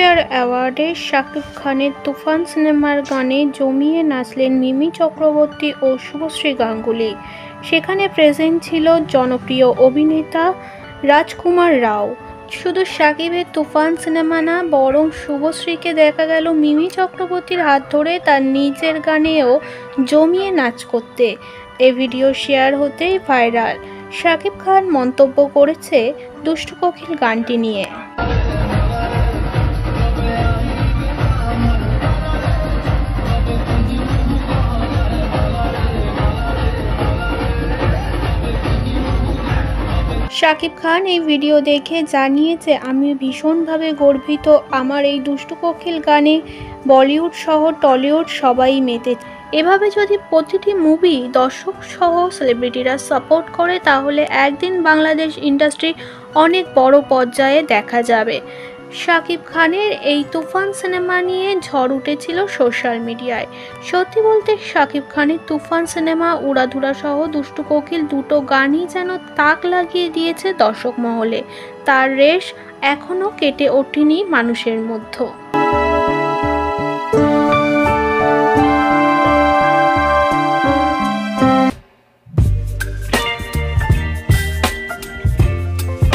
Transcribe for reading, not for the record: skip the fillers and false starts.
Filmfare অ্যাওয়ার্ডে Shakib খানের তুফান সিনেমার গানে জমিয়ে নাচলেন মিমি চক্রবর্তী ও শুভশ্রী গাঙ্গুলি। সেখানে প্রেজেন্ট ছিল জনপ্রিয় অভিনেতা রাজকুমার রাও। শুধু শাকিবের তুফান সিনেমা না, বরং শুভশ্রীকে দেখা গেল মিমি চক্রবর্তীর হাত ধরে তার নিজের গানেও জমিয়ে নাচ করতে। এ ভিডিও শেয়ার হতেই ভাইরাল। শাকিব খান মন্তব্য করেছে দুষ্টু কোকিল গানটি নিয়ে। শাকিব খান এই ভিডিও দেখে জানিয়েছে, আমি ভীষণভাবে গর্বিত। আমার এই দুষ্টু কোকিল গানে বলিউড সহ টলিউড সবাই মেতেছে। এভাবে যদি প্রতিটি মুভি দর্শক সহ সেলিব্রিটিরা সাপোর্ট করে, তাহলে একদিন বাংলাদেশ ইন্ডাস্ট্রি অনেক বড় পর্যায়ে দেখা যাবে। শাকিব খানের এই তুফান সিনেমা নিয়ে ঝড় উঠেছিল সোশ্যাল মিডিয়ায়। সত্যি বলতে শাকিব খানের তুফান সিনেমা, উড়াধুরা সহ দুষ্টু কোকিল দুটো গানই যেন তাক লাগিয়ে দিয়েছে দর্শক মহলে। তার রেশ এখনও কেটে ওঠেনি মানুষের মধ্যে।